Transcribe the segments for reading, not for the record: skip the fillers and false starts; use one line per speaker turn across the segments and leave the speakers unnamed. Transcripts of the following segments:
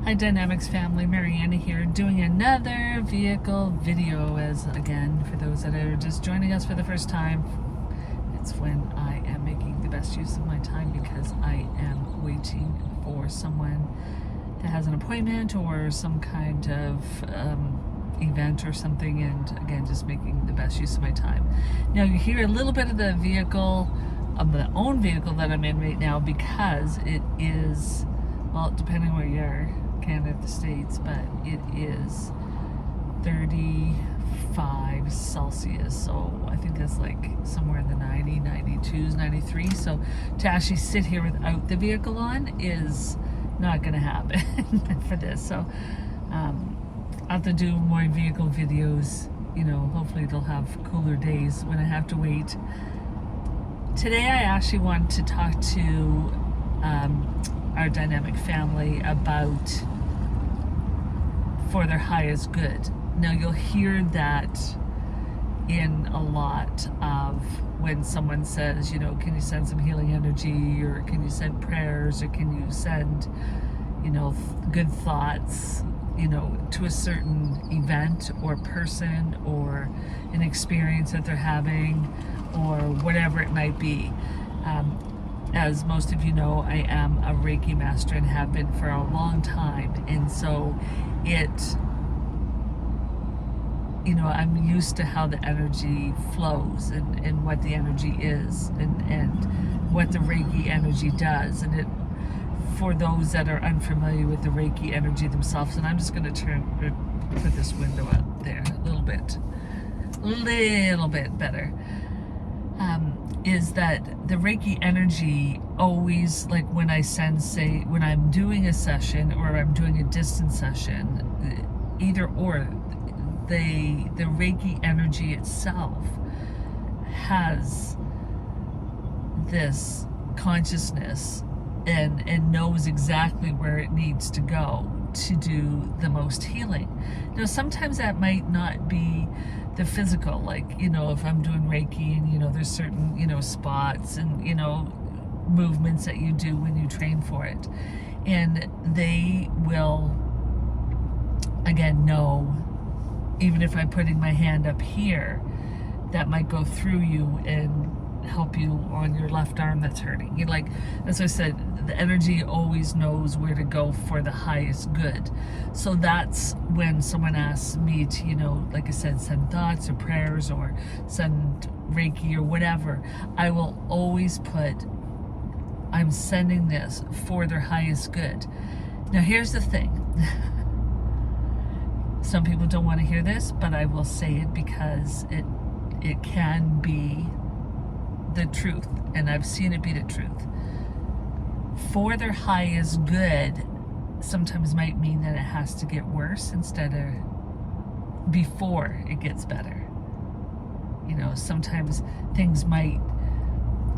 Hi Dynamics family, Mariana here, doing another vehicle video. As again, for those that are just joining us for the first time, it's when I am making the best use of my time because I am waiting for someone that has an appointment or some kind of event or something, and again, just making the best use of my time. Now you hear a little bit of the vehicle, of the own vehicle that I'm in right now, because it is, well, depending where you are, Canada, the States, but it is 35 Celsius, so I think that's like somewhere in the 90, 92s, 93. So to actually sit here without the vehicle on is not going to happen for this. So I'll have to do more vehicle videos. You know, hopefully they'll have cooler days when I have to wait. Today I actually want to talk to our dynamic family about for their highest good. Now you'll hear that in a lot of when someone says, you know, can you send some healing energy, or can you send prayers, or can you send, you know, good thoughts, you know, to a certain event or person or an experience that they're having or whatever it might be. As most of you know, I am a Reiki master and have been for a long time, and so it, you know, I'm used to how the energy flows and what the energy is and what the Reiki energy does. And it, for those that are unfamiliar with the Reiki energy themselves, and I'm just going to put this window up there a little bit better. Is that the Reiki energy always, like when I send, say, when I'm doing a session or I'm doing a distance session, either or, the Reiki energy itself has this consciousness and knows exactly where it needs to go to do the most healing. Now sometimes that might not be the physical, like, you know, if I'm doing Reiki and, you know, there's certain, you know, spots and, you know, movements that you do when you train for it, and they will again know, even if I'm putting my hand up here, that might go through you and help you on your left arm that's hurting. You, like, as I said, the energy always knows where to go for the highest good. So that's when someone asks me to, you know, like I said, send thoughts or prayers or send Reiki or whatever, I will always put, I'm sending this for their highest good. Now here's the thing. Some people don't want to hear this, but I will say it because it can be the truth, and I've seen it be the truth. For their highest good sometimes might mean that it has to get worse instead of before it gets better. You know, sometimes things might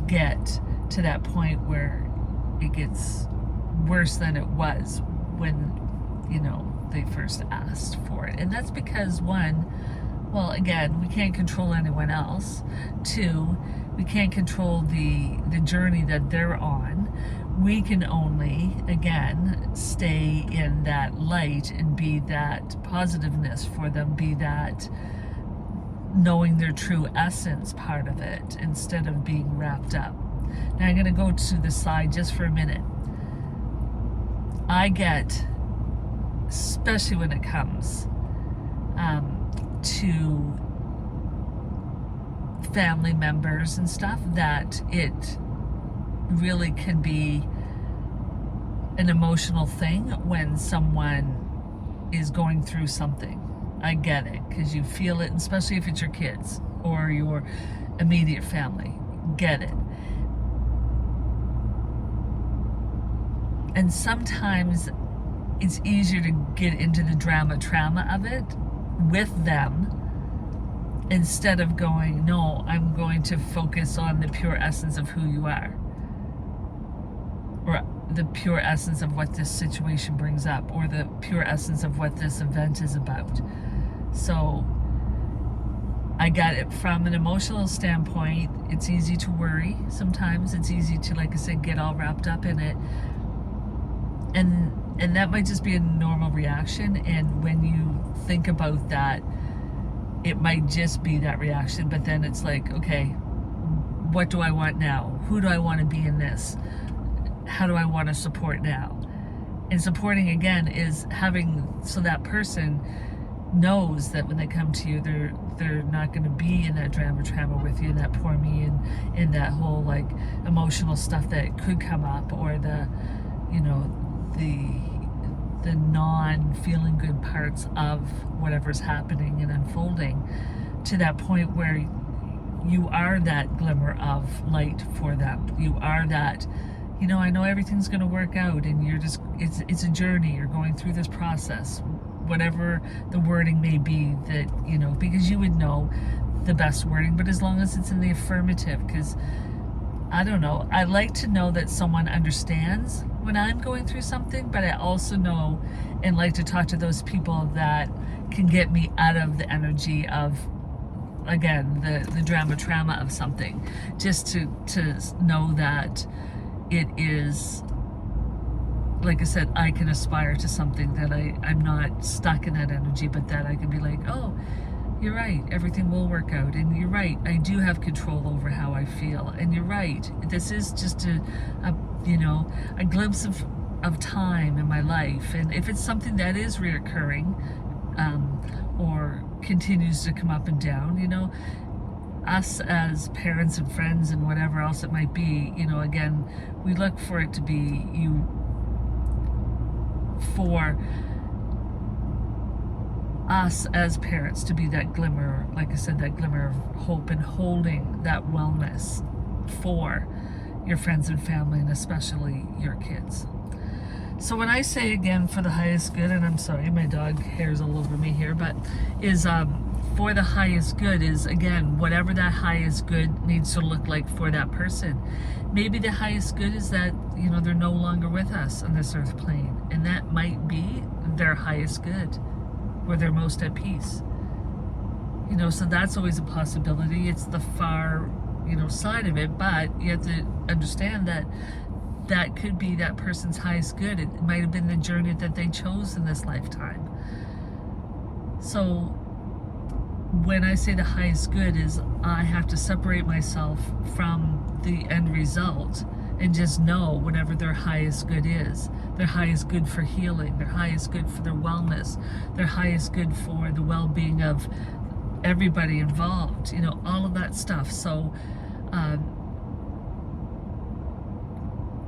get to that point where it gets worse than it was when, you know, they first asked for it. And that's because, one, well, again, we can't control anyone else. Two, we can't control the journey that they're on. We can only, again, stay in that light and be that positiveness for them, be that knowing their true essence part of it instead of being wrapped up. Now I'm going to go to the side just for a minute. I get, especially when it comes to family members and stuff, that it really can be an emotional thing when someone is going through something. I get it, because you feel it, especially if it's your kids or your immediate family. Get it. And sometimes it's easier to get into the trauma of it with them, instead of going, no, I'm going to focus on the pure essence of who you are, or the pure essence of what this situation brings up, or the pure essence of what this event is about. So I get it from an emotional standpoint. It's easy to worry sometimes. It's easy to, like I said, get all wrapped up in it. And And that might just be a normal reaction. And when you think about that, it might just be that reaction. But then it's like, okay, what do I want now? Who do I want to be in this? How do I want to support now? And supporting, again, is having, so that person knows that when they come to you, they're not going to be in that drama with you, and that poor me, and in that whole like emotional stuff that could come up, or the, you know, the non feeling good parts of whatever's happening and unfolding, to that point where you are that glimmer of light for them. You are that, you know, I know everything's going to work out, and you're just, it's a journey. You're going through this process, whatever the wording may be, that, you know, because you would know the best wording, but as long as it's in the affirmative, because I don't know, I like to know that someone understands when I'm going through something, but I also know and like to talk to those people that can get me out of the energy of, again, the trauma of something, just to know that it is, like I said, I can aspire to something, that I'm not stuck in that energy, but that I can be like, oh, you're right, everything will work out, and you're right, I do have control over how I feel, and you're right, this is just a you know, a glimpse of time in my life. And if it's something that is reoccurring, or continues to come up and down, you know, us as parents and friends and whatever else it might be, you know, again, we look for it to be for us as parents to be that glimmer, like I said, that glimmer of hope, and holding that wellness for your friends and family, and especially your kids. So when I say, again, for the highest good, and I'm sorry, my dog hair's all over me here, but is for the highest good is, again, whatever that highest good needs to look like for that person. Maybe the highest good is that, you know, they're no longer with us on this earth plane, and that might be their highest good, where they're most at peace. You know, so that's always a possibility. It's the far, you know, side of it, but you have to understand that that could be that person's highest good. It might have been the journey that they chose in this lifetime. So when I say the highest good is, I have to separate myself from the end result and just know whatever their highest good is. Their highest good for healing, their highest good for their wellness, their highest good for the well-being of everybody involved, you know, all of that stuff. So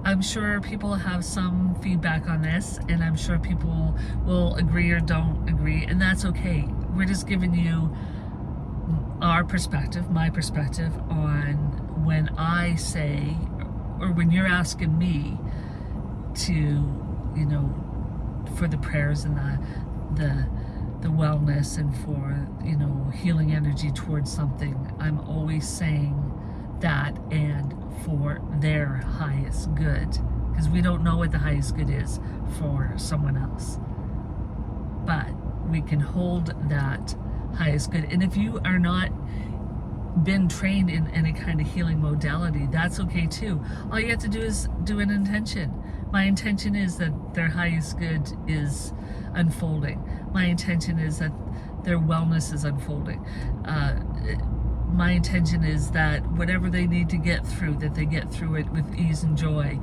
I'm sure people have some feedback on this, and I'm sure people will agree or don't agree, and that's okay. We're just giving you our perspective, my perspective, on when I say, or when you're asking me to, you know, for the prayers and the wellness, and for, you know, healing energy towards something, I'm always saying that, and for their highest good, because we don't know what the highest good is for someone else, but we can hold that highest good. And if you are not been trained in any kind of healing modality, that's okay too. All you have to do is do an intention. My intention is that their highest good is unfolding. My intention is that their wellness is unfolding. My intention is that whatever they need to get through, that they get through it with ease and joy.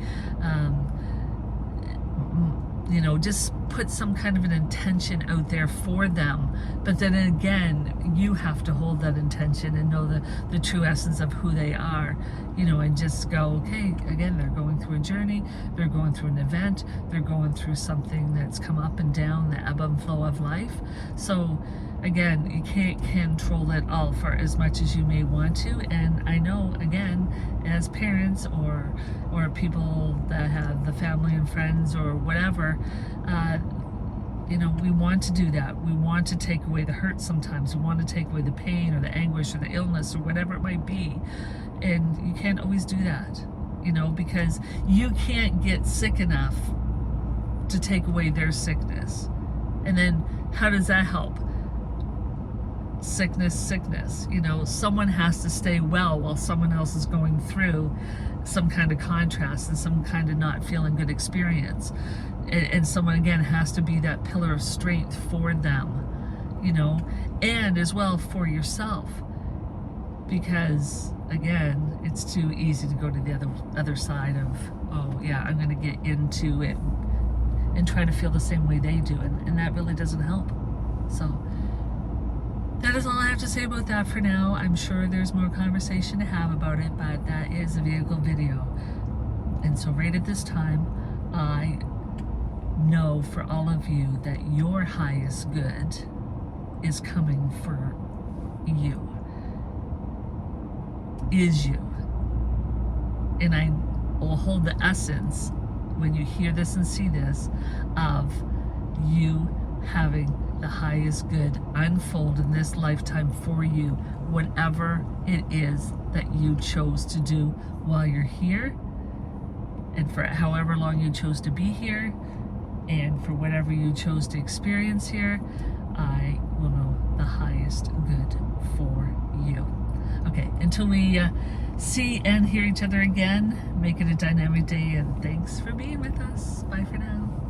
You know, just put some kind of an intention out there for them. But then again, you have to hold that intention and know the true essence of who they are, you know, and just go, okay, again, they're going through a journey, they're going through an event, they're going through something that's come up and down, the ebb and flow of life. So again, you can't control it all for as much as you may want to. And I know, again, as parents or people that have the family and friends or whatever, you know, we want to do that. We want to take away the hurt sometimes. We want to take away the pain or the anguish or the illness or whatever it might be. And you can't always do that, you know, because you can't get sick enough to take away their sickness. And then how does that help? Sickness, you know, someone has to stay well while someone else is going through some kind of contrast and some kind of not feeling good experience. and someone again has to be that pillar of strength for them, you know, and as well for yourself, because again, it's too easy to go to the other side of, oh yeah, I'm going to get into it and try to feel the same way they do, and that really doesn't help. So that is all I have to say about that for now. I'm sure there's more conversation to have about it, but that is a vehicle video. And so right at this time, I know for all of you that your highest good is coming for you, is you. And I will hold the essence, when you hear this and see this, of you having the highest good unfold in this lifetime for you, whatever it is that you chose to do while you're here, and for however long you chose to be here, and for whatever you chose to experience here. I will know the highest good for you. Okay, until we see and hear each other again, make it a dynamic day, and thanks for being with us. Bye for now.